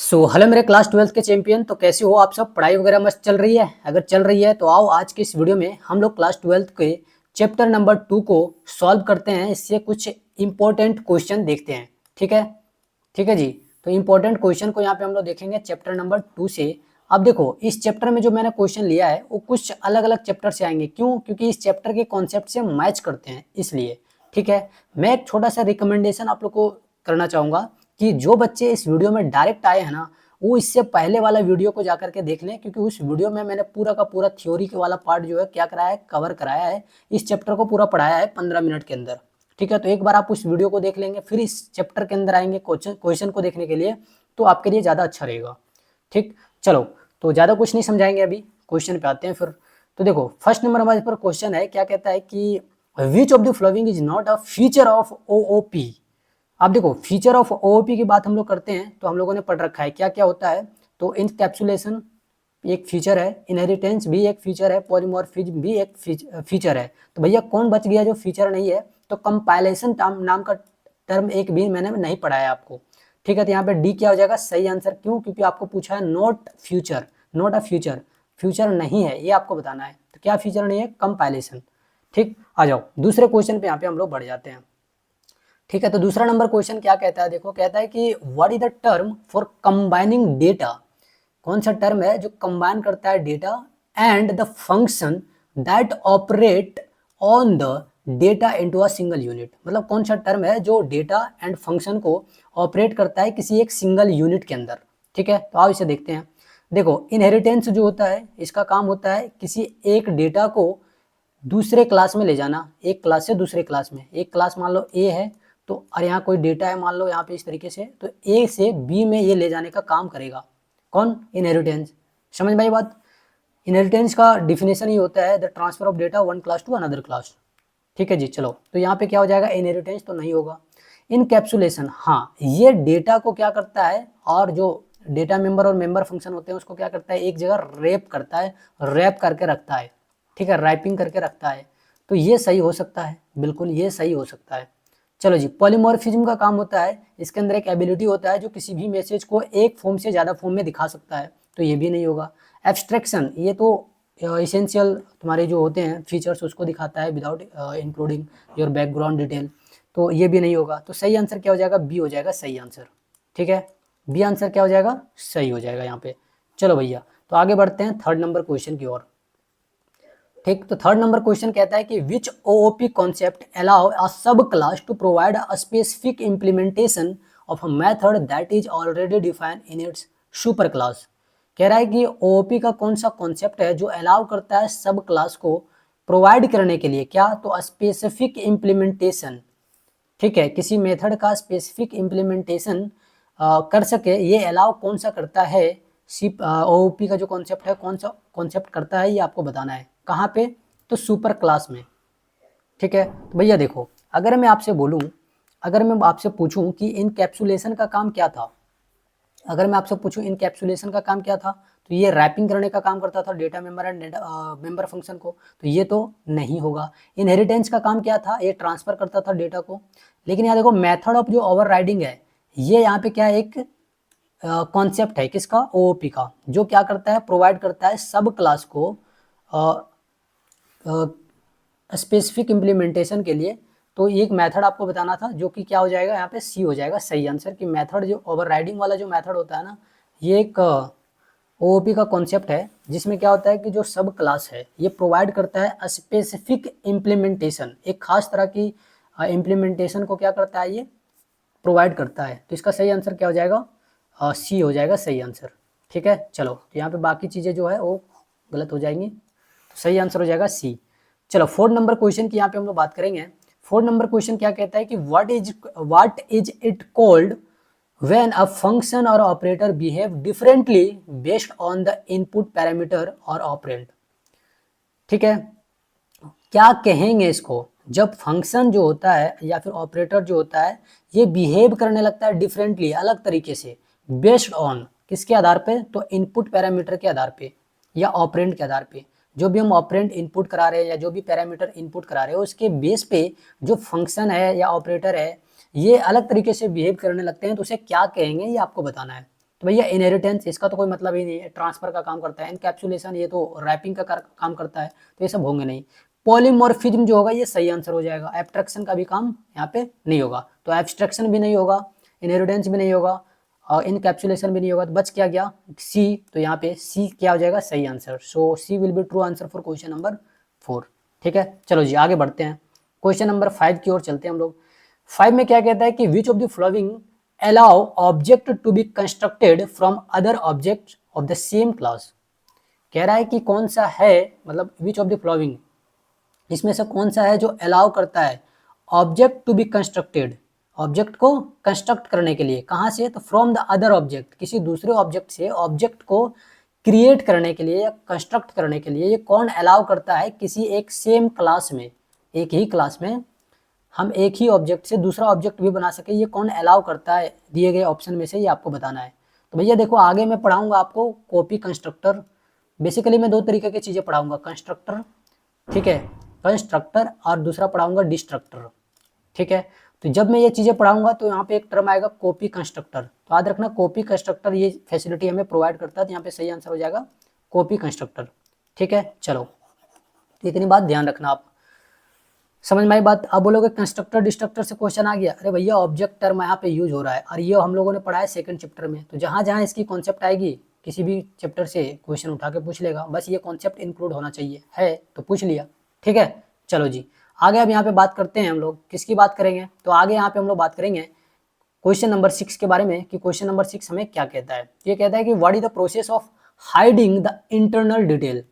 Hello मेरे class 12th के champion. तो कैसे हो आप सब? पढ़ाई वगैरह मस्त चल रही है? अगर चल रही है तो आओ आज के इस वीडियो में हम लोग क्लास 12th के चैप्टर नंबर 2 को सॉल्व करते हैं। इससे कुछ इंपॉर्टेंट क्वेश्चन देखते हैं। ठीक है, ठीक है जी। तो इंपॉर्टेंट क्वेश्चन को यहाँ पे हम लोग देखेंगे चैप्टर नंबर 2 से। अब देखो, इस चैप्टर में जो मैंने क्वेश्चन लिया है वो कुछ अलग अलग चैप्टर से आएंगे। क्यों? क्योंकि इस चैप्टर के कॉन्सेप्ट से मैच करते हैं, इसलिए। ठीक है, मैं एक छोटा सा रिकमेंडेशन आप लोग को करना चाहूँगा कि जो बच्चे इस वीडियो में डायरेक्ट आए हैं ना, वो इससे पहले वाला वीडियो को जाकर के देख लें, क्योंकि उस वीडियो में मैंने पूरा का पूरा थ्योरी वाला पार्ट जो है क्या कराया है, कवर कराया है। इस चैप्टर को पूरा पढ़ाया है 15 मिनट के अंदर। ठीक है, तो एक बार आप उस वीडियो को देख लेंगे, फिर इस चैप्टर के अंदर आएंगे क्वेश्चन को देखने के लिए, तो आपके लिए ज़्यादा अच्छा रहेगा। ठीक, चलो, तो ज़्यादा कुछ नहीं समझाएंगे, अभी क्वेश्चन पे आते हैं फिर। तो देखो, फर्स्ट नंबर हमारे पर क्वेश्चन है, क्या कहता है कि which of the following is not a feature of OOP. अब देखो, फीचर ऑफ ओओपी की बात हम लोग करते हैं तो हम लोगों ने पढ़ रखा है क्या क्या होता है। तो इनकैप्सुलेशन एक फीचर है, इनहेरिटेंस भी एक फीचर है, पॉलीमॉर्फिज्म भी एक फीचर है। तो भैया कौन बच गया जो फीचर नहीं है? तो कंपाइलेशन नाम का टर्म एक भी मैंने नहीं पढ़ाया आपको। ठीक है, तो यहाँ पे डी क्या हो जाएगा? सही आंसर। क्यों? क्योंकि आपको पूछा है not future, not a future, future नहीं है, ये आपको बताना है। तो क्या फीचर नहीं है? कंपाइलेशन। ठीक, आ जाओ दूसरे क्वेश्चन पे यहाँ पे हम लोग बढ़ जाते हैं। ठीक है, तो दूसरा नंबर क्वेश्चन क्या कहता है? देखो, कहता है कि what is the term for combining data. कौन सा टर्म है जो कंबाइन करता है data and the function that operate on the data into a single unit. मतलब कौन सा टर्म है जो डेटा एंड फंक्शन को ऑपरेट करता है किसी एक सिंगल यूनिट के अंदर। ठीक है, तो आओ इसे देखते हैं। देखो, इनहेरिटेंस जो होता है, इसका काम होता है किसी एक डेटा को दूसरे क्लास में ले जाना, एक क्लास से दूसरे क्लास में। एक क्लास मान लो ए है, तो और यहाँ कोई डेटा है मान लो यहाँ पे इस तरीके से, तो ए से बी में ये ले जाने का काम करेगा। कौन? इनहेरिटेंस। समझ भाई बात? इनहेरिटेंस का डिफिनेशन ही होता है the transfer of data one class to another class. ठीक है जी, चलो, तो यहाँ पे क्या हो जाएगा? इनहेरिटेंस तो नहीं होगा। इनकैप्सुलेशन, हाँ, ये डेटा को क्या करता है, और जो डेटा मेंबर और मेंबर फंक्शन होते हैं उसको क्या करता है? एक जगह रैप करता है, रैप करके रखता है। ठीक है, रैपिंग करके रखता है। तो ये सही हो सकता है, बिल्कुल ये सही हो सकता है। चलो जी, पॉलीमॉर्फिज्म का काम होता है, इसके अंदर एक एबिलिटी होता है जो किसी भी मैसेज को एक फॉर्म से ज़्यादा फॉर्म में दिखा सकता है। तो ये भी नहीं होगा। एब्स्ट्रैक्शन, ये तो इसेंशियल तुम्हारे जो होते हैं फीचर्स उसको दिखाता है without including your background detail. तो ये भी नहीं होगा। तो सही आंसर क्या हो जाएगा? बी हो जाएगा सही आंसर। ठीक है, बी आंसर क्या हो जाएगा? सही हो जाएगा यहाँ पे। चलो भैया, तो आगे बढ़ते हैं थर्ड नंबर क्वेश्चन की ओर। ठीक, तो थर्ड नंबर क्वेश्चन कहता है कि which OOP concept allow a sub class to provide a specific implementation of a method that is already defined in its super class. कह रहा है कि ओओपी का कौन सा कॉन्सेप्ट है जो अलाउ करता है सब क्लास को प्रोवाइड करने के लिए क्या? तो स्पेसिफिक इम्प्लीमेंटेशन। ठीक है, किसी मेथड का स्पेसिफिक इम्प्लीमेंटेशन कर सके, ये अलाउ कौन सा करता है? सी ओओपी का जो कॉन्सेप्ट है कौन सा कॉन्सेप्ट करता है, ये आपको बताना है। कहाँ पे? तो सुपर क्लास में। ठीक है, तो भैया देखो, अगर मैं आपसे बोलूं, अगर मैं आपसे पूछूं कि इनकैप्सुलेशन का काम क्या था, अगर मैं आपसे पूछूं इनकैप्सुलेशन का काम क्या था, तो ये रैपिंग करने का काम करता था data member and member function को। तो ये तो नहीं होगा। इनहेरिटेंस का काम क्या था? ये ट्रांसफर करता था डेटा को। लेकिन यहाँ देखो, मेथड ऑफ जो ओवरराइडिंग है, ये यहाँ पे क्या है? एक कॉन्सेप्ट है किसका? ओओपी का, जो क्या करता है? प्रोवाइड करता है सब क्लास को स्पेसिफिक इम्प्लीमेंटेशन के लिए। तो एक मेथड आपको बताना था, जो कि क्या हो जाएगा यहाँ पे? सी हो जाएगा सही आंसर। कि मेथड जो ओवरराइडिंग वाला जो मेथड होता है ना, ये एक ओओपी का कॉन्सेप्ट है, जिसमें क्या होता है कि जो सब क्लास है ये प्रोवाइड करता है स्पेसिफिक इम्प्लीमेंटेशन, एक खास तरह की इम्प्लीमेंटेशन को क्या करता है? ये प्रोवाइड करता है। तो इसका सही आंसर क्या हो जाएगा? सी हो जाएगा सही आंसर। ठीक है, चलो, तो यहाँ पे बाकी चीज़ें जो है वो गलत हो जाएंगी, तो सही आंसर हो जाएगा सी। चलो, फोर्थ नंबर क्वेश्चन की यहाँ पे हम लोग बात करेंगे। फोर्थ नंबर क्वेश्चन क्या कहता है कि what is it called when a function or operator behave differently based on the input parameter or operand। ठीक है, क्या कहेंगे इसको? जब फंक्शन जो होता है या फिर ऑपरेटर जो होता है, ये बिहेव करने लगता है डिफरेंटली, अलग तरीके से, बेस्ड ऑन किसके आधार पे? तो इनपुट पैरामीटर के आधार पे या ऑपरेंड के आधार पे। जो भी हम ऑपरेंड इनपुट करा रहे हैं या जो भी पैरामीटर इनपुट करा रहे हैं, उसके बेस पे जो फंक्शन है या ऑपरेटर है, ये अलग तरीके से बिहेव करने लगते हैं। तो उसे क्या कहेंगे, ये आपको बताना है। तो भैया इनहेरिटेंस इसका तो कोई मतलब ही नहीं है, ट्रांसफर का काम करता है। एनकैप्सुलेशन ये तो रैपिंग का काम करता है, तो ये सब होंगे नहीं। पॉलीमॉर्फिज्म जो होगा ये सही आंसर हो जाएगा। एब्स्ट्रैक्शन का भी काम यहाँ पे नहीं होगा, तो एब्स्ट्रैक्शन भी नहीं होगा, इनहेरिटेंस भी नहीं होगा और इनकैप्सुलेशन भी नहीं होगा, तो बच क्या गया सी। तो यहाँ पे सी क्या हो जाएगा सही answer. So C will be true answer for question number 4। ठीक है, चलो जी आगे बढ़ते हैं, क्वेश्चन नंबर 5 की ओर चलते हैं हम लोग। 5 में क्या कहता है कि which of the following allow object to be constructed from other object of the same class. कह रहा है कि कौन सा है, मतलब विच ऑफ द फॉलोइंग, इसमें से कौन सा है जो अलाउ करता है object to be constructed, object को कंस्ट्रक्ट करने के लिए, कहाँ से, तो फ्रॉम द अदर ऑब्जेक्ट, किसी दूसरे ऑब्जेक्ट से ऑब्जेक्ट को क्रिएट करने के लिए या कंस्ट्रक्ट करने के लिए ये कौन अलाउ करता है किसी एक सेम क्लास में, एक ही क्लास में हम एक ही ऑब्जेक्ट से दूसरा ऑब्जेक्ट भी बना सके, ये कौन अलाउ करता है दिए गए ऑप्शन में से, ये आपको बताना है। तो भैया देखो आगे मैं पढ़ाऊंगा आपको कॉपी कंस्ट्रक्टर, बेसिकली मैं दो तरीके की चीज़ें पढ़ाऊंगा, कंस्ट्रक्टर, ठीक है, कंस्ट्रक्टर, और दूसरा पढ़ाऊंगा डिस्ट्रक्टर। ठीक है, तो जब मैं ये चीज़ें पढ़ाऊंगा तो यहाँ पे एक टर्म आएगा कॉपी कंस्ट्रक्टर, तो याद रखना कॉपी कंस्ट्रक्टर ये फैसिलिटी हमें प्रोवाइड करता है, तो यहाँ पे सही आंसर हो जाएगा कॉपी कंस्ट्रक्टर। ठीक है, चलो तो इतनी बात ध्यान रखना आप, समझ में आई बात। अब बोलोगे कंस्ट्रक्टर डिस्ट्रक्टर से क्वेश्चन आ गया, अरे भैया ऑब्जेक्ट टर्म यहाँ पे यूज हो रहा है और ये हम लोगों ने पढ़ा है सेकंड चैप्टर में, तो जहाँ जहाँ इसकी कॉन्सेप्ट आएगी किसी भी चैप्टर से क्वेश्चन उठा के पूछ लेगा, बस ये कॉन्सेप्ट इंक्लूड होना चाहिए, है तो पूछ लिया। ठीक है, चलो जी आगे अब यहाँ पे बात करते हैं हम लोग, किसकी बात करेंगे, तो आगे यहाँ पे हम लोग बात करेंगे क्वेश्चन नंबर 6 के बारे में, कि क्वेश्चन नंबर 6 हमें क्या कहता है। ये कहता है कि what is the process of hiding the internal detail,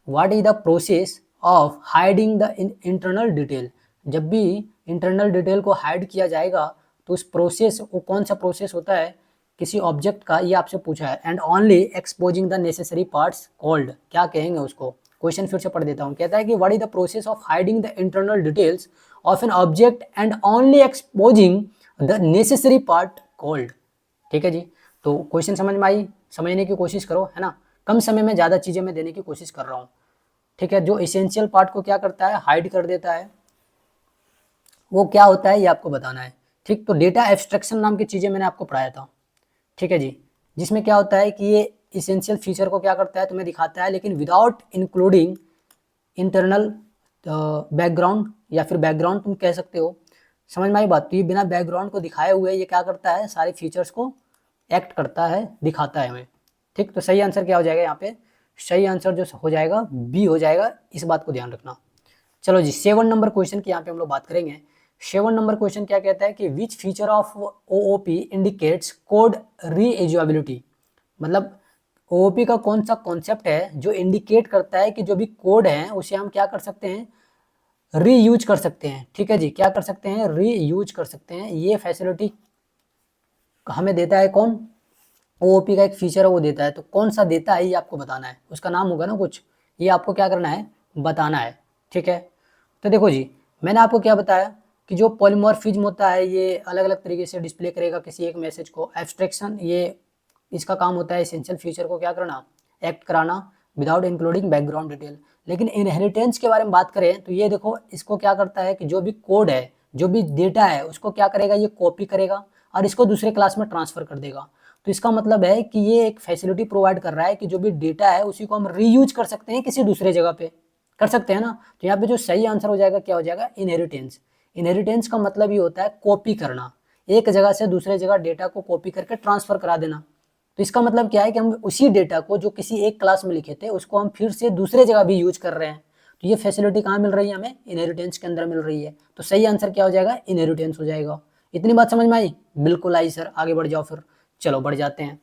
what is the process of hiding the internal detail. जब भी इंटरनल डिटेल को हाइड किया जाएगा तो उस प्रोसेस, वो कौन सा प्रोसेस होता है किसी ऑब्जेक्ट का, ये आपसे पूछा है। And only exposing the necessary parts called, क्या कहेंगे उसको, क्वेश्चन फिर से पढ़ देता हूँ। कहता है कि what is the process of hiding the internal details of an object and only exposing the necessary part called. ठीक है जी, तो क्वेश्चन समझ में आई, समझने की कोशिश करो, है ना, कम समय में ज़्यादा चीज़ें मैं देने की कोशिश कर रहा हूँ। ठीक है, जो इसेंशियल पार्ट को क्या करता है हाइड कर देता है, वो क्या होता है ये आपको बताना है। ठीक, तो डेटा एब्स्ट्रैक्शन नाम की चीज़ें मैंने आपको पढ़ाया था, ठीक है जी, जिसमें क्या होता है कि ये इसेंशियल फीचर को क्या करता है तुम्हें दिखाता है, लेकिन विदाउट इंक्लूडिंग इंटरनल बैकग्राउंड, या फिर बैकग्राउंड तुम कह सकते हो, समझ में आई बात। तो ये बिना बैकग्राउंड को दिखाए हुए ये क्या करता है सारे फीचर्स को एक्ट करता है, दिखाता है हमें। ठीक, तो सही आंसर क्या हो जाएगा यहाँ पे, सही आंसर जो हो जाएगा बी हो जाएगा, इस बात को ध्यान रखना। चलो जी 7 नंबर क्वेश्चन की यहाँ पे हम लोग बात करेंगे। 7 नंबर क्वेश्चन क्या कहता है कि which feature of OOP indicates code reusability, मतलब ओओपी का कौन सा कॉन्सेप्ट है जो इंडिकेट करता है कि जो भी कोड है उसे हम क्या कर सकते हैं रीयूज कर सकते हैं। ठीक है जी, क्या कर सकते हैं रीयूज कर सकते हैं, ये फैसिलिटी हमें देता है कौन, ओओपी का एक फीचर है वो देता है, तो कौन सा देता है ये आपको बताना है, उसका नाम होगा ना कुछ, ये आपको क्या करना है बताना है। ठीक है, तो देखो जी मैंने आपको क्या बताया कि जो पॉलीमॉर्फिज्म होता है ये अलग अलग तरीके से डिस्प्ले करेगा किसी एक मैसेज को। एब्स्ट्रैक्शन ये इसका काम होता है एसेंशियल फीचर को क्या करना, एक्ट कराना विदाउट इंक्लूडिंग बैकग्राउंड डिटेल। लेकिन इनहेरिटेंस के बारे में बात करें तो ये देखो इसको क्या करता है कि जो भी कोड है जो भी डेटा है उसको क्या करेगा ये कॉपी करेगा और इसको दूसरे क्लास में ट्रांसफर कर देगा। तो इसका मतलब है कि ये एक फैसिलिटी प्रोवाइड कर रहा है कि जो भी डेटा है उसी को हम रीयूज कर सकते हैं किसी दूसरे जगह पे, कर सकते हैं ना। तो यहाँ पे जो सही आंसर हो जाएगा क्या हो जाएगा इनहेरिटेंस। इनहेरिटेंस का मतलब ये होता है कॉपी करना, एक जगह से दूसरे जगह डेटा को कॉपी करके ट्रांसफर करा देना। तो इसका मतलब क्या है कि हम उसी डेटा को जो किसी एक क्लास में लिखे थे उसको हम फिर से दूसरे जगह भी यूज कर रहे हैं। तो ये फैसिलिटी कहाँ मिल रही है हमें, इनहेरिटेंस के अंदर मिल रही है। तो सही आंसर क्या हो जाएगा इनहेरिटेंस हो जाएगा। इतनी बात समझ में आई, बिल्कुल आई सर, आगे बढ़ जाओ फिर, चलो बढ़ जाते हैं।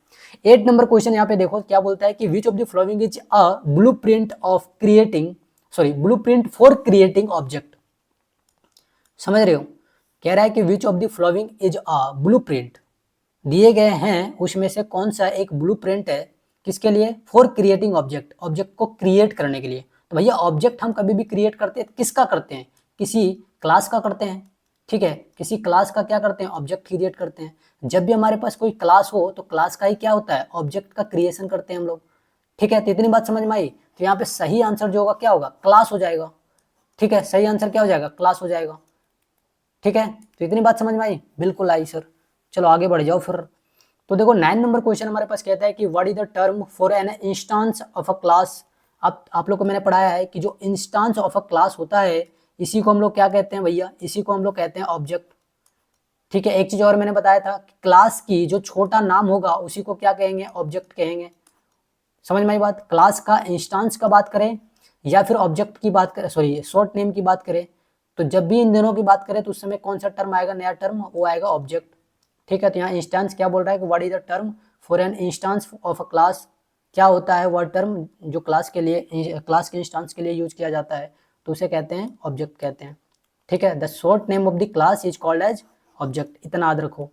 8 नंबर क्वेश्चन यहाँ पे देखो क्या बोलता है कि which of the following is a blueprint of creating, sorry blueprint for creating object. समझ रहे हो, कह रहा है कि which of the following is a blueprint, दिए गए हैं उसमें से कौन सा एक ब्लूप्रिंट है किसके लिए, फॉर क्रिएटिंग ऑब्जेक्ट, ऑब्जेक्ट को क्रिएट करने के लिए। तो भैया ऑब्जेक्ट हम कभी भी क्रिएट करते हैं किसका करते हैं, किसी क्लास का करते हैं। ठीक है, किसी क्लास का क्या करते हैं ऑब्जेक्ट क्रिएट करते हैं। जब भी हमारे पास कोई क्लास हो तो क्लास का ही क्या होता है ऑब्जेक्ट का क्रिएशन करते हैं हम लोग। ठीक है, तो इतनी बात समझ में आई। तो यहाँ पे सही आंसर जो होगा क्या होगा क्लास हो जाएगा। ठीक है, सही आंसर क्या हो जाएगा क्लास हो जाएगा। ठीक है, तो इतनी बात समझ में आई, बिल्कुल आई सर। चलो आगे बढ़ जाओ फिर, तो देखो 9 नंबर क्वेश्चन हमारे पास कहता है कि what is the term for an instance of a class. अब आप लोग को मैंने पढ़ाया है कि जो इंस्टांस ऑफ अ क्लास होता है इसी को हम लोग क्या कहते हैं भैया, इसी को हम लोग कहते हैं ऑब्जेक्ट। ठीक है, एक चीज और मैंने बताया था, क्लास की जो छोटा नाम होगा उसी को क्या कहेंगे, ऑब्जेक्ट कहेंगे। समझ में आई बात। क्लास का इंस्टांस का बात करें या फिर ऑब्जेक्ट की बात करें, सॉरी शॉर्ट नेम की बात करें, तो जब भी इन दोनों की बात करें तो उस समय कौन सा टर्म आएगा, नया टर्म, वो आएगा ऑब्जेक्ट। ठीक है, तो यहाँ इंस्टांस क्या बोल रहा है कि what is the term for an instance of a class. क्या होता है वह टर्म जो क्लास के लिए, क्लास के इंस्टांस के लिए यूज किया जाता है, तो उसे कहते हैं ऑब्जेक्ट कहते हैं। ठीक है, the short name of the class is called as object, इतना याद रखो।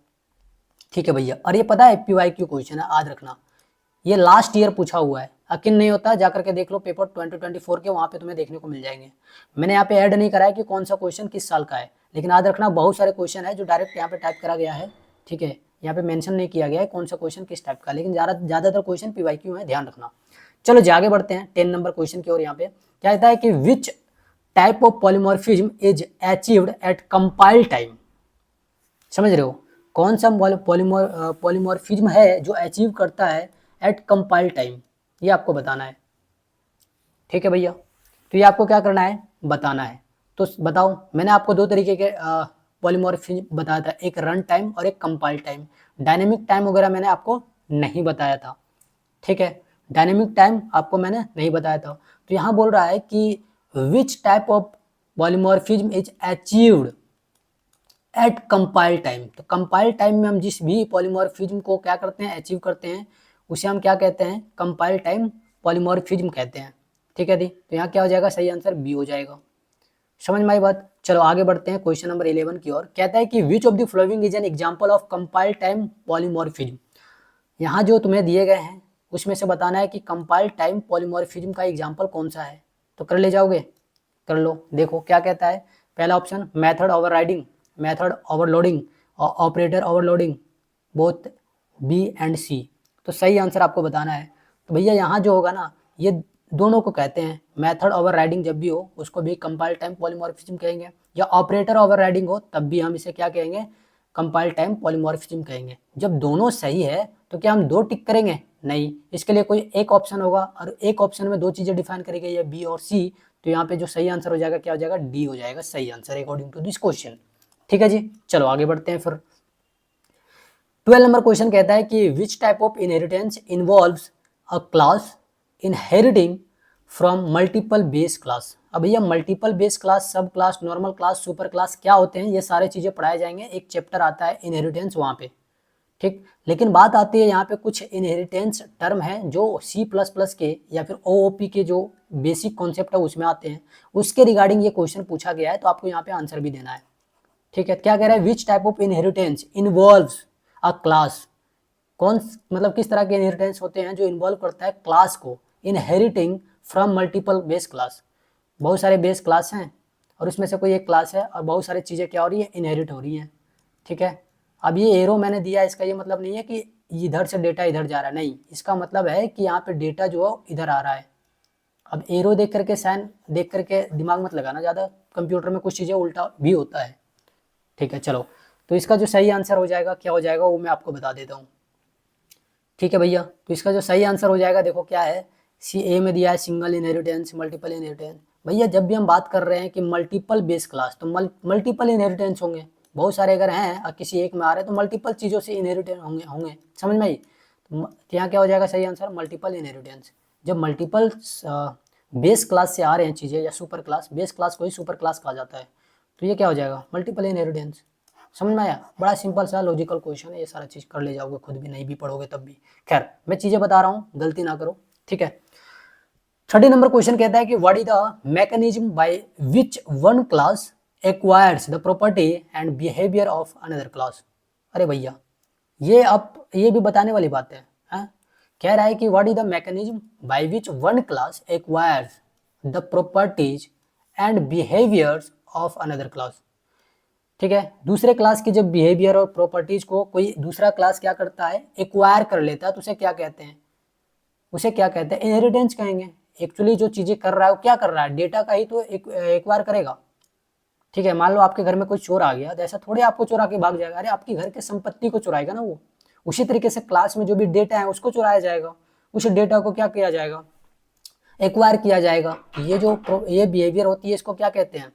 ठीक है भैया, और ये पता है PYQ क्वेश्चन है, याद रखना, ये लास्ट ईयर पूछा हुआ है। यकीन नहीं होता जाकर के देख लो पेपर 2024 के, वहां पे तुम्हें देखने को मिल जाएंगे। मैंने यहाँ पे ऐड नहीं करा है कि कौन सा क्वेश्चन किस साल का है, लेकिन याद रखना बहुत सारे क्वेश्चन है जो डायरेक्ट यहाँ पे टाइप करा गया है। ठीक है, यहाँ पे मेंशन नहीं किया गया है कौन सा क्वेश्चन किस टाइप का, लेकिन ज्यादातर क्वेश्चन PYQ है, ध्यान रखना। चलो जी आगे बढ़ते हैं 10 नंबर क्वेश्चन की ओर। यहाँ पे क्या कहता है कि which type of polymorphism is achieved eight compile time. समझ रहे हो, कौन सा पॉलीमॉर्फिज्म है जो अचीव करता है एट कंपाइल टाइम, ये आपको बताना है। ठीक है भैया, तो ये आपको क्या करना है, बताना है। तो बताओ, मैंने आपको दो तरीके के पॉलीमॉर्फिज्म बताया था, एक रन टाइम और एक कंपाइल टाइम। डायनेमिक टाइम वगैरह मैंने आपको नहीं बताया था। ठीक है, डायनेमिक टाइम आपको मैंने नहीं बताया था। तो यहाँ बोल रहा है कि which type of polymorphism is achieved eight compile time. तो कंपाइल टाइम में हम जिस भी पॉलीमॉर्फिज्म को क्या करते हैं, अचीव करते हैं, उसे हम क्या कहते हैं, कंपाइल टाइम पॉलीमॉर्फिज्म कहते हैं। ठीक है दी, तो यहाँ क्या हो जाएगा, सही आंसर बी हो जाएगा। समझ में आई बात। चलो आगे बढ़ते हैं क्वेश्चन नंबर 11 की ओर। कहता है कि which of the following is an example of compile time polymorphism. यहाँ जो तुम्हें दिए गए हैं उसमें से बताना है कि कंपाइल टाइम पॉलीमॉर्फिज्म का एग्जांपल कौन सा है। तो कर ले जाओगे, कर लो। देखो क्या कहता है, पहला option method overriding, method overloading और operator overloading, both B and C. तो सही आंसर आपको बताना है। तो भैया यहाँ जो होगा ना, ये दोनों को कहते हैं, मेथड ओवरराइडिंग जब भी हो उसको भी कंपाइल टाइम पॉलीमॉर्फिज्म कहेंगे, या ऑपरेटर ओवरराइडिंग हो तब भी हम इसे क्या कहेंगे, कंपाइल टाइम पॉलीमॉर्फिज्म कहेंगे। जब दोनों सही है तो क्या हम दो टिक करेंगे, नहीं, इसके लिए कोई एक ऑप्शन होगा और एक ऑप्शन में दो चीजें डिफाइन करी गई है, बी और सी। तो यहाँ पे जो सही आंसर हो जाएगा क्या हो जाएगा, डी हो जाएगा सही answer according to this question. ठीक है जी, चलो आगे बढ़ते हैं फिर। 12 नंबर क्वेश्चन कहता है कि which type of inheritance involves a class inheriting from multiple base class. अब भैया मल्टीपल बेस क्लास, सब class, normal class, super class क्या होते हैं, ये सारे चीजें पढ़ाए जाएंगे। एक चैप्टर आता है इनहेरिटेंस वहां पे। ठीक, लेकिन बात आती है यहाँ पे कुछ इनहेरिटेंस टर्म है जो C++ के या फिर OOP के जो बेसिक कॉन्सेप्ट है उसमें आते हैं, उसके रिगार्डिंग ये क्वेश्चन पूछा गया है, तो आपको यहाँ पे आंसर भी देना है। ठीक है, क्या कह रहा है, which type of inheritance involves a class, कौन मतलब किस तरह के इनहेरिटेंस होते हैं जो इन्वॉल्व करता है क्लास को inheriting from multiple base class. बहुत सारे बेस क्लास हैं और उसमें से कोई एक क्लास है और बहुत सारी चीज़ें क्या हो रही है, इनहेरिट हो रही हैं। ठीक है, अब ये एरो मैंने दिया, इसका ये मतलब नहीं है कि इधर से डेटा इधर जा रहा है, नहीं, इसका मतलब है कि यहाँ पे डेटा जो है इधर आ रहा है। अब एरो देख करके, साइन देख करके दिमाग मत लगाना ज़्यादा, कंप्यूटर में कुछ चीज़ें उल्टा भी होता है। ठीक है, चलो, तो इसका जो सही आंसर हो जाएगा क्या हो जाएगा वो मैं आपको बता देता हूँ। ठीक है भैया, तो इसका जो सही आंसर हो जाएगा, देखो क्या है, CA में दिया है सिंगल इनहेरिटेंस, मल्टीपल इनहेरिटेंस। भैया जब भी हम बात कर रहे हैं कि मल्टीपल बेस क्लास, तो मल्टीपल इनहेरिटेंस होंगे, बहुत सारे अगर हैं और किसी एक में आ रहे हैं तो मल्टीपल चीज़ों से इनहेरिटेंस होंगे होंगे समझ में आई। तो यहाँ क्या हो जाएगा सही आंसर, मल्टीपल इनहेरिटेंस। जब मल्टीपल बेस क्लास से आ रहे हैं चीज़ें, या सुपर क्लास, बेस क्लास को ही सुपर क्लास कहा जाता है, तो ये क्या हो जाएगा, मल्टीपल इनहेरिटेंस। समझ में आया, बड़ा सिंपल सा लॉजिकल क्वेश्चन है, ये सारा चीज़ कर ले जाओगे खुद भी, नहीं भी पढ़ोगे तब भी। खैर मैं चीज़ें बता रहा हूँ, गलती ना करो। ठीक है, 30 नंबर क्वेश्चन कहता है कि what is the mechanism by which one class acquires the property and behaviour of another class. अरे भैया ये अब ये भी बताने वाली बात है, हाँ? कह रहा है कि what is the mechanism by which one class acquires the properties and behaviours of another class. ठीक है, दूसरे क्लास की जब बिहेवियर और प्रॉपर्टीज को कोई दूसरा क्लास क्या करता है, एक्वायर कर लेता है, तो उसे क्या कहते हैं, उसे क्या कहते हैं, इनहेरिटेंस कहेंगे। एक्चुअली जो चीजें कर रहा है वो क्या कर रहा है, डेटा का ही तो एक्वायर करेगा। ठीक है, मान लो आपके घर में कोई चोर आ गया, तो ऐसा थोड़े आपको चुरा के भाग जाएगा, अरे आपके घर के संपत्ति को चुराएगा ना वो उसी तरीके से क्लास में जो भी डेटा है उसको चुराया जाएगा, उस डेटा को क्या किया जाएगा, एक्वायर किया जाएगा। ये बिहेवियर होती है, इसको क्या कहते हैं,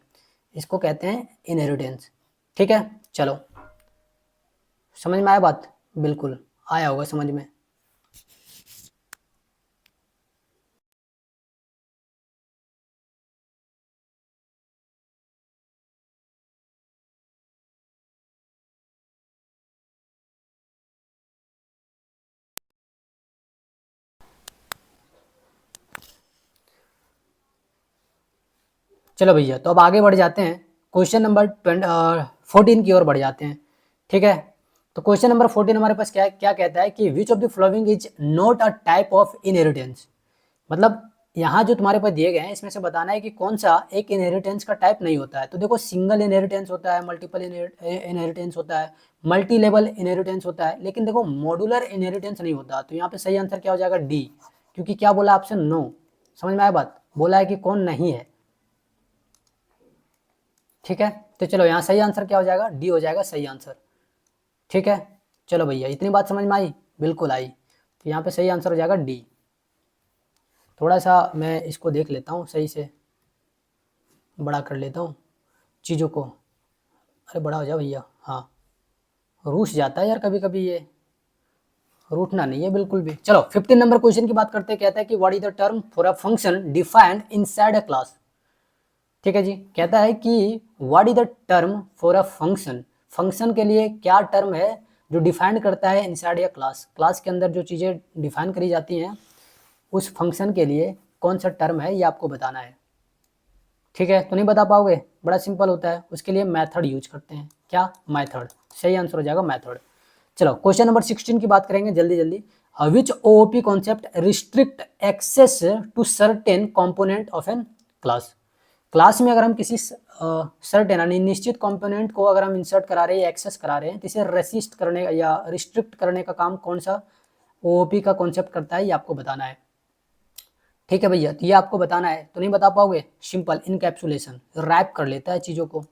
इसको कहते हैं इनहेरिटेंस। ठीक है, चलो समझ में आया बात, बिल्कुल आया होगा समझ में। चलो भैया, तो अब आगे बढ़ जाते हैं, क्वेश्चन नंबर 14 की ओर बढ़ जाते हैं। ठीक है, तो क्वेश्चन नंबर 14 हमारे पास क्या कहता है कि which of the following is not a type of inheritance. मतलब यहाँ जो तुम्हारे पास दिए गए हैं इसमें से बताना है कि कौन सा एक इनहेरिटेंस का टाइप नहीं होता है। तो देखो, सिंगल इनहेरिटेंस होता है, मल्टीपल इनहेरिटेंस होता है, मल्टी लेवल इनहेरिटेंस होता है, लेकिन देखो मॉड्यूलर इनहेरिटेंस नहीं होता। तो यहाँ पे सही आंसर क्या हो जाएगा, डी। क्योंकि क्या बोला ऑप्शन नो, समझ में आया बात, बोला है कि कौन नहीं है। ठीक है, तो चलो यहाँ सही आंसर क्या हो जाएगा, डी हो जाएगा सही आंसर। ठीक है, चलो भैया, इतनी बात समझ में आई, बिल्कुल आई। तो यहाँ पे सही आंसर हो जाएगा डी। थोड़ा सा मैं इसको देख लेता हूँ सही से, बड़ा कर लेता हूँ चीज़ों को। अरे बड़ा हो जाओ भैया, हाँ रूठ जाता है यार कभी कभी, ये रूठना नहीं है बिल्कुल भी। चलो 15 नंबर क्वेश्चन की बात करते हैं। कहता है कि what is the term for a function defined inside a class. ठीक है जी, कहता है कि what is the term for a function, function के लिए क्या टर्म है जो डिफाइन करता है इनसाइड या क्लास, क्लास के अंदर जो चीज़ें डिफाइन करी जाती हैं उस फंक्शन के लिए कौन सा टर्म है ये आपको बताना है। ठीक है, तो नहीं बता पाओगे, बड़ा सिंपल होता है, उसके लिए मेथड यूज करते हैं। क्या, मेथड, सही आंसर हो जाएगा मेथड। चलो क्वेश्चन नंबर 16 की बात करेंगे जल्दी जल्दी। Which OOP concept restrict access to certain component of an class. Class में अगर हम किसी सर्टेन यानी निश्चित कंपोनेंट को अगर हम इंसर्ट करा रहे हैं, एक्सेस करा रहे हैं, तो इसे रेसिस्ट करने या रिस्ट्रिक्ट करने का काम कौन सा ओओपी का कॉन्सेप्ट करता है, ये आपको बताना है। ठीक है भैया, तो ये आपको बताना है, तो नहीं बता पाओगे, सिंपल इनकैप्सुलेशन, रैप कर लेता है चीज़ों को।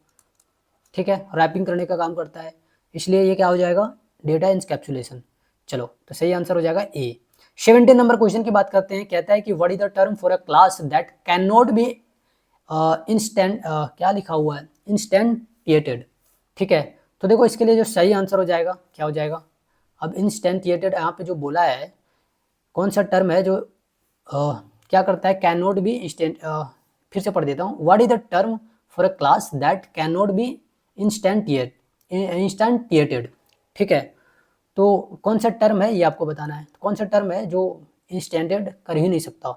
ठीक है, रैपिंग करने का काम करता है, इसलिए ये क्या हो जाएगा, डेटा इंकैप्सुलेशन। चलो, तो सही आंसर हो जाएगा ए। 17 नंबर क्वेश्चन की बात करते हैं। कहता है कि what is the term for a class that can not B instant, क्या लिखा हुआ है, इंस्टेंटिएटेड। ठीक है, तो देखो इसके लिए जो सही आंसर हो जाएगा क्या हो जाएगा, अब इंस्टेंटिएटेड यहाँ पे जो बोला है, कौन सा टर्म है जो क्या करता है, कैन नॉट बी इंस्टेंट, फिर से पढ़ देता हूँ, what is the term for a class that can not be instantiated. ठीक है, तो कौन सा टर्म है ये आपको बताना है, कौन सा टर्म है जो इंस्टेंटेड कर ही नहीं सकता।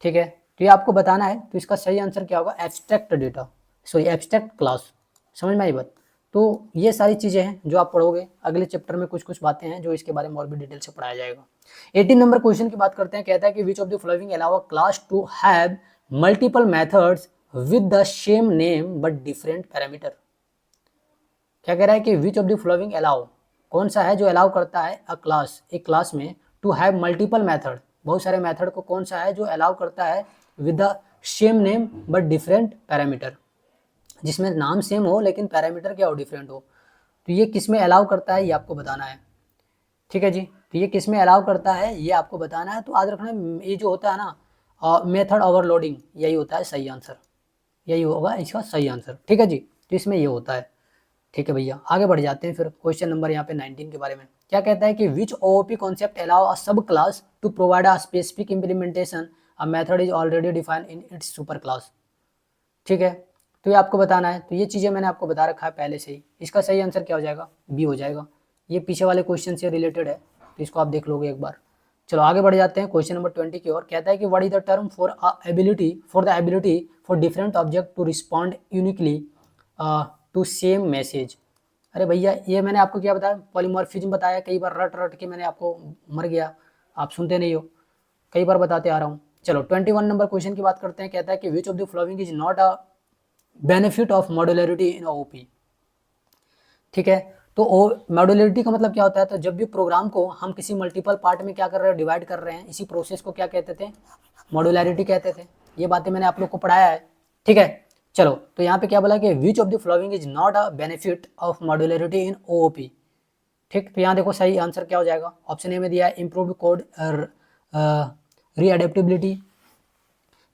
ठीक है, तो ये आपको बताना है, तो इसका सही आंसर क्या होगा, abstract data, sorry abstract class. समझ में आई बात। तो ये सारी चीज़ें हैं जो आप पढ़ोगे अगले चैप्टर में, कुछ कुछ बातें हैं जो इसके बारे में और भी डिटेल से पढ़ाया जाएगा। 18 नंबर क्वेश्चन की बात करते हैं। कहता है कि which of the following allow a class to have multiple methods with the same name but different parameter. क्या कह रहा है कि which of the following allow, कौन सा है जो अलाउ करता है अ क्लास, एक क्लास में, टू हैव मल्टीपल मेथड, बहुत सारे मेथड को कौन सा है जो अलाउ करता है with the same name but different parameter, जिसमें नाम सेम हो लेकिन पैरामीटर क्या हो, डिफरेंट हो। तो ये किस में अलाउ करता है ये आपको बताना है। ठीक है जी, तो ये किस में अलाउ करता है ये आपको बताना है। तो याद रखना, ये जो होता है ना मेथड ओवरलोडिंग, यही होता है सही आंसर, यही होगा इसका सही आंसर। ठीक है जी, तो इसमें ये होता है। ठीक है भैया, आगे बढ़ जाते हैं फिर क्वेश्चन नंबर यहाँ पे 19 के बारे में। क्या कहता है कि which OOP concept allow a sub class to provide a specific implementation a method is already defined in its super class. ठीक है, तो ये आपको बताना है। तो ये चीज़ें मैंने आपको बता रखा है पहले से ही, इसका सही आंसर क्या हो जाएगा, बी हो जाएगा। ये पीछे वाले क्वेश्चन से रिलेटेड है, तो इसको आप देख लोगे एक बार। चलो आगे बढ़ जाते हैं क्वेश्चन नंबर 20 की ओर। कहता है कि what is the term for the ability for different object to respond uniquely to same message. अरे भैया, ये मैंने आपको क्या बताया, पॉलीमॉर्फिज्म बताया, कई बार रट रट के मैंने आपको मर गया, आप सुनते नहीं हो, कई बार बताते आ रहा हूँ। चलो 21 नंबर क्वेश्चन की बात करते हैं। कहता है कि which of the following is not a benefit of modularity in OP. ठीक है, तो मॉड्यूलरिटी का मतलब क्या होता है, तो जब भी प्रोग्राम को हम किसी मल्टीपल पार्ट में क्या कर रहे हैं, डिवाइड कर रहे हैं, इसी प्रोसेस को क्या कहते थे, मॉड्यूलरिटी कहते थे। ये बातें मैंने आप लोग को पढ़ाया है। ठीक है, चलो तो यहाँ पे क्या बोला कि which of the following is not a benefit of modularity in OOP. ठीक, तो यहाँ देखो सही आंसर क्या हो जाएगा। ऑप्शन ए में दिया है इम्प्रूव्ड कोड रीअडेप्टेबिलिटी,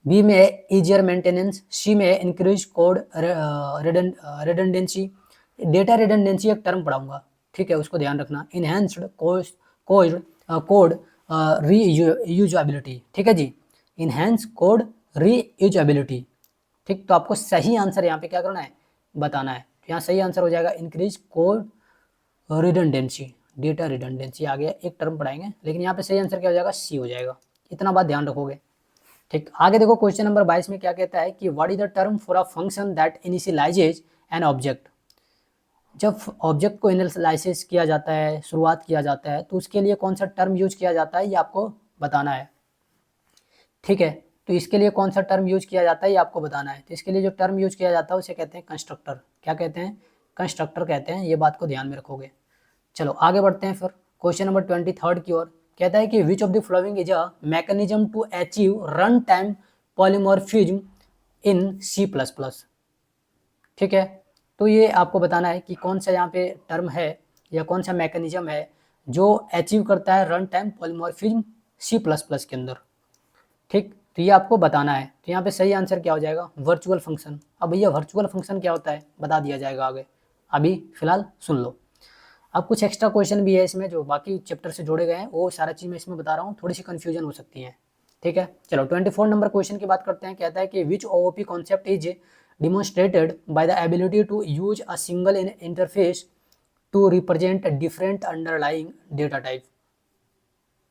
बी में है ईजियर मेंटेनेंस, सी में है increase code redundancy. Data redundancy एक टर्म पढ़ाऊंगा, ठीक है, उसको ध्यान रखना। इनहेंस्ड कोड कोड रीयूजेबिलिटी, ठीक है जी, इनहेंस कोड रीयूजेबिलिटी। ठीक, तो आपको सही आंसर यहाँ पे क्या करना है, बताना है। तो यहाँ सही आंसर हो जाएगा increase code redundancy, data redundancy आ गया, एक टर्म पढ़ाएंगे, लेकिन यहाँ पे सही आंसर क्या हो जाएगा, सी हो जाएगा। इतना बात ध्यान रखोगे। ठीक, आगे देखो क्वेश्चन नंबर 22 में क्या कहता है कि what is the term for a function that initialises an object. जब ऑब्जेक्ट को इनिशियलाइज किया जाता है, शुरुआत किया जाता है, तो उसके लिए कौन सा टर्म यूज किया जाता है, ये आपको बताना है। ठीक है, तो इसके लिए कौन सा टर्म यूज किया जाता है, ये आपको बताना है। तो इसके लिए जो टर्म यूज किया जाता है उसे कहते हैं कंस्ट्रक्टर। क्या कहते हैं, कंस्ट्रक्टर कहते हैं, ये बात को ध्यान में रखोगे। चलो आगे बढ़ते हैं फिर क्वेश्चन नंबर 23 की ओर। कहता है कि which of the following is a mechanism to achieve run time polymorphism in C++। ठीक है, तो ये आपको बताना है कि कौन सा यहाँ पे टर्म है या कौन सा मैकेनिज्म है जो अचीव करता है रन टाइम पॉलीमॉर्फिज्म C++ के अंदर। ठीक, तो ये आपको बताना है। तो यहाँ पे सही आंसर क्या हो जाएगा, वर्चुअल फंक्शन। अब भैया वर्चुअल फंक्शन क्या होता है बता दिया जाएगा आगे, अभी फिलहाल सुन लो। अब कुछ एक्स्ट्रा क्वेश्चन भी है इसमें जो बाकी चैप्टर से जोड़े गए हैं, वो सारा चीज़ मैं इसमें बता रहा हूँ, थोड़ी सी कन्फ्यूजन हो सकती है। ठीक है, चलो 24 नंबर क्वेश्चन की बात करते हैं। कहता है कि which OOP concept is demonstrated by the ability to use a single interface to represent different underlying data type.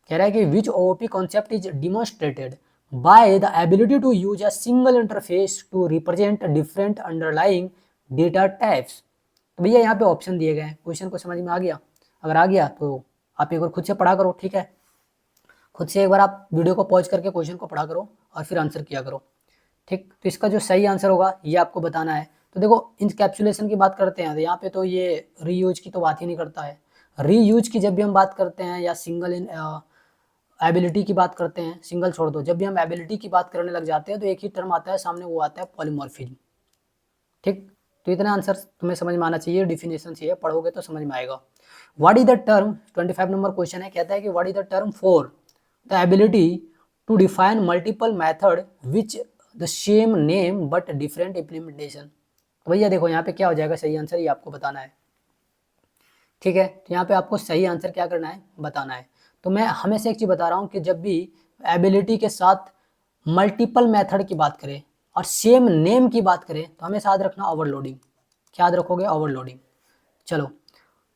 कह रहा है कि which OOP concept is demonstrated by the ability to use a single interface to represent different underlying data types. तो भैया यहाँ पे option दिए गए हैं, क्वेश्चन को समझ में आ गया? अगर आ गया तो आप एक बार खुद से पढ़ा करो, ठीक है, खुद से एक बार आप वीडियो को पॉज करके क्वेश्चन को पढ़ा करो और फिर आंसर किया करो। ठीक, तो इसका जो सही आंसर होगा ये आपको बताना है। तो देखो इनकैप्सुलेशन की बात करते हैं तो यहाँ पे तो ये रीयूज की तो बात ही नहीं करता है। रीयूज की जब भी हम बात करते हैं या सिंगल एबिलिटी की बात करते हैं, सिंगल छोड़ दो, जब भी हम एबिलिटी की बात करने लग जाते हैं तो एक ही टर्म आता है सामने, वो आता है पॉलीमॉर्फिज्म। ठीक, तो इतना आंसर तुम्हें समझ में आना चाहिए, डिफिनेशन चाहिए, पढ़ोगे तो समझ में आएगा। What is the term, 25 number question है, कहता है कि what is the term for the ability to define multiple method which the same name but different implementation. भैया देखो यहाँ पे क्या हो जाएगा सही आंसर, ये आपको बताना है। ठीक है, तो यहाँ पे आपको सही आंसर क्या करना है, बताना है। तो मैं हमेशा एक चीज़ बता रहा हूँ कि जब भी एबिलिटी के साथ मल्टीपल मेथड की बात करें और सेम नेम की बात करें तो हमेशा याद रखना ओवरलोडिंग। क्या याद रखोगे, ओवरलोडिंग। चलो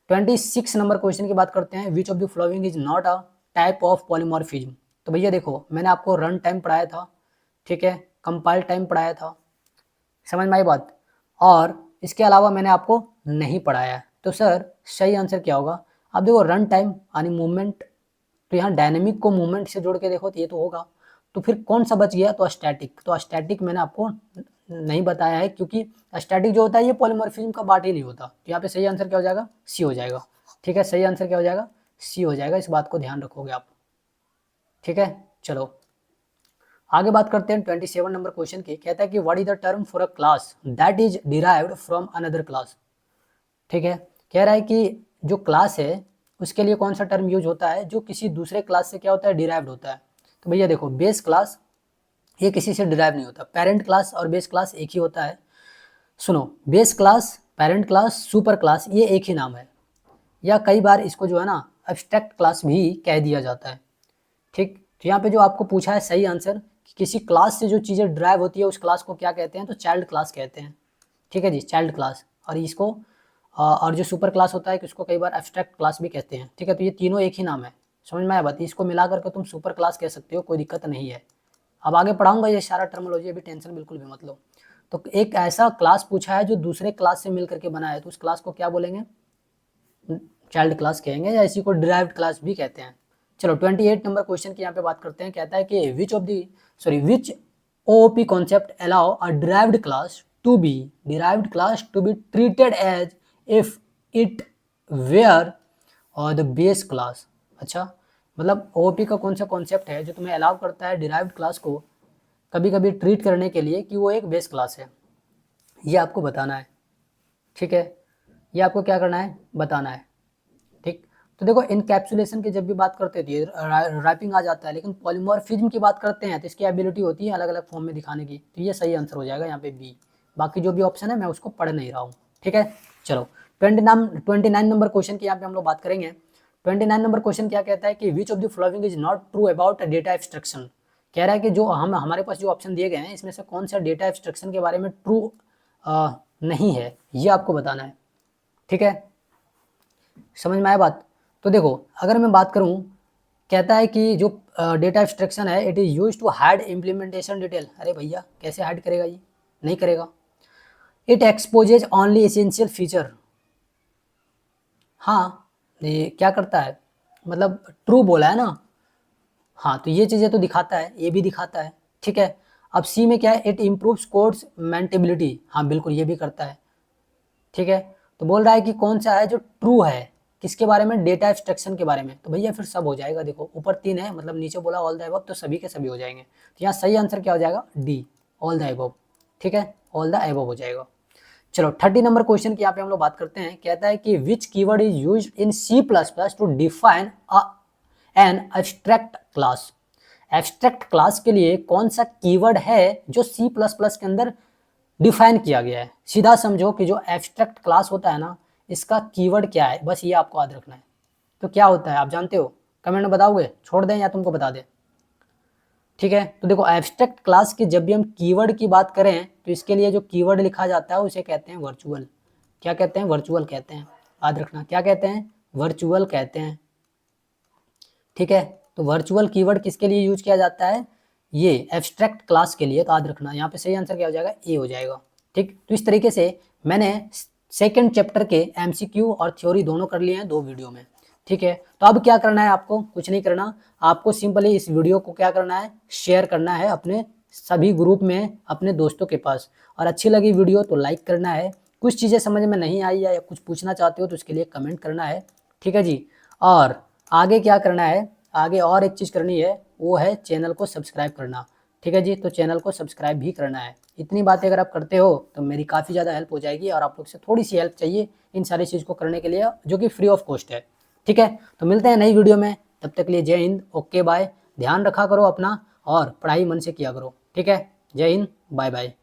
26 नंबर क्वेश्चन की बात करते हैं। विच of the following is not a type of polymorphism. तो भैया देखो मैंने आपको रन टाइम पढ़ाया था, ठीक है, कंपाइल टाइम पढ़ाया था, समझ में आई बात, और इसके अलावा मैंने आपको नहीं पढ़ाया है। तो सर सही आंसर क्या होगा, अब देखो रन टाइम यानी मूवमेंट, तो यहाँ डायनेमिक को मूवमेंट से जोड़ के देखो तो ये तो होगा, तो फिर कौन सा बच गया, तो स्टैटिक। तो स्टैटिक मैंने आपको नहीं बताया है क्योंकि स्टैटिक जो होता है ये पॉलीमॉर्फिज्म का पार्ट ही नहीं होता। तो यहाँ पे सही आंसर क्या हो जाएगा, सी हो जाएगा। ठीक है, सही आंसर क्या हो जाएगा, सी हो जाएगा, इस बात को ध्यान रखोगे आप। ठीक है, चलो आगे बात करते हैं 27 नंबर क्वेश्चन की। कहता है कि what is the term for a class that is derived from another class. ठीक है, कह रहा है कि जो क्लास है उसके लिए कौन सा टर्म यूज होता है जो किसी दूसरे क्लास से क्या होता है, डिराइव्ड होता है। तो भैया देखो बेस क्लास ये किसी से डिराइव नहीं होता, पेरेंट क्लास और बेस क्लास एक ही होता है। सुनो, base class, parent class, super class ये एक ही नाम है, या कई बार इसको जो है ना एब्स्ट्रैक्ट क्लास भी कह दिया जाता है। ठीक, तो यहाँ पे जो आपको पूछा है सही आंसर कि किसी क्लास से जो चीज़ें ड्राइव होती है उस क्लास को क्या कहते हैं, तो चाइल्ड क्लास कहते हैं। ठीक है जी, चाइल्ड क्लास। और इसको और जो सुपर क्लास होता है कि उसको कई बार एब्स्ट्रैक्ट क्लास भी कहते हैं। ठीक है, तो ये तीनों एक ही नाम है, समझ में आया बात, इसको मिला करके तुम सुपर क्लास कह सकते हो, कोई दिक्कत नहीं है। अब आगे पढ़ाऊंगा ये सारा टर्मिनोलॉजी, अभी टेंशन बिल्कुल भी मत लो। तो एक ऐसा क्लास पूछा है जो दूसरे क्लास से मिल करके बना है, तो उस क्लास को क्या बोलेंगे, चाइल्ड क्लास कहेंगे, या इसी को डिराइव्ड क्लास भी कहते हैं। चलो 28 नंबर क्वेश्चन की यहाँ पे बात करते हैं। कहता है कि which OOP concept allow a derived class to be treated as if it were और द बेस क्लास। अच्छा, मतलब OOP का कौन सा कॉन्सेप्ट है जो तुम्हें अलाउ करता है डिराइव्ड क्लास को कभी कभी ट्रीट करने के लिए कि वो एक बेस क्लास है, ये आपको बताना है। ठीक है, ये आपको क्या करना है, बताना है। ठीक, तो देखो इनकैप्सुलेशन की जब भी बात करते हैं तो रैपिंग आ जाता है, लेकिन पॉलीमॉर्फिज्म की बात करते हैं तो इसकी एबिलिटी होती है अलग अलग फॉर्म में दिखाने की। तो ये सही आंसर हो जाएगा यहाँ पे बी। बाकी जो भी ऑप्शन है मैं उसको पढ़ नहीं रहा हूँ, ठीक है। चलो 29 नंबर क्वेश्चन की यहाँ पे हम लोग बात करेंगे। 29 नंबर क्वेश्चन क्या कहता है कि which of the following is not true about data abstraction. कह रहा है कि जो हमारे पास जो ऑप्शन दिए गए हैं इसमें से कौन सा डेटा एब्स्ट्रक्शन के बारे में ट्रू नहीं है, ये आपको बताना है, ठीक है। समझ में आया बात। तो देखो अगर मैं बात करूं, कहता है कि जो डेटा एब्स्ट्रक्शन है it is use to hide implementation detail. अरे भैया कैसे हाइड करेगा, ये नहीं करेगा। It exposes only essential feature. हाँ ये क्या करता है, मतलब ट्रू बोला है ना, हाँ तो ये चीज़ें तो दिखाता है, ये भी दिखाता है, ठीक है। अब सी में क्या है, इट इम्प्रूव्स कोड्स मेंटेबिलिटी। हाँ बिल्कुल ये भी करता है, ठीक है। तो बोल रहा है कि कौन सा है जो ट्रू है, किसके बारे में, डेटा एब्स्ट्रक्शन के बारे में। तो भैया फिर सब हो जाएगा, देखो ऊपर 3 है मतलब नीचे बोला ऑल द अबव, तो सभी के सभी हो जाएंगे। तो यहाँ सही आंसर क्या हो जाएगा, डी, ऑल द अबव, ठीक है, ऑल द अबव हो जाएगा। चलो 30 नंबर क्वेश्चन की यहाँ पे हम लोग बात करते हैं। कहता है कि which keyword is used in C++ to define an abstract class. Abstract class के लिए कौन सा कीवर्ड है जो C++ के अंदर डिफाइन किया गया है। सीधा समझो कि जो एब्स्ट्रैक्ट क्लास होता है ना, इसका कीवर्ड क्या है, बस ये आपको याद रखना है। तो क्या होता है आप जानते हो, कमेंट में बताओगे, छोड़ दें या तुमको बता दें, ठीक है। तो देखो एब्स्ट्रैक्ट क्लास की जब भी हम कीवर्ड की बात करें तो इसके लिए जो कीवर्ड लिखा जाता है उसे कहते हैं वर्चुअल। क्या कहते हैं, वर्चुअल कहते हैं, याद रखना क्या कहते हैं, वर्चुअल कहते हैं, ठीक है। तो वर्चुअल कीवर्ड किसके लिए यूज किया जाता है, ये एब्स्ट्रैक्ट क्लास के लिए। तो याद रखना यहाँ पे सही आंसर क्या हो जाएगा, ए हो जाएगा, ठीक। तो इस तरीके से मैंने सेकंड चैप्टर के एमसीक्यू और थ्योरी दोनों कर लिए हैं 2 वीडियो में, ठीक है। तो अब क्या करना है आपको, कुछ नहीं करना, आपको सिंपली इस वीडियो को क्या करना है, शेयर करना है अपने सभी ग्रुप में अपने दोस्तों के पास। और अच्छी लगी वीडियो तो लाइक करना है, कुछ चीज़ें समझ में नहीं आई या कुछ पूछना चाहते हो तो उसके लिए कमेंट करना है, ठीक है जी। और आगे क्या करना है, आगे और एक चीज़ करनी है, वो है चैनल को सब्सक्राइब करना, ठीक है जी। तो चैनल को सब्सक्राइब भी करना है। इतनी बातें अगर आप करते हो तो मेरी काफ़ी ज़्यादा हेल्प हो जाएगी, और आप लोग से थोड़ी सी हेल्प चाहिए इन सारी चीज़ को करने के लिए, जो कि फ्री ऑफ कॉस्ट है, ठीक है। तो मिलते हैं नई वीडियो में, तब तक के लिए जय हिंद, ओके बाय। ध्यान रखा करो अपना और पढ़ाई मन से किया करो, ठीक है। जय हिंद, बाय बाय।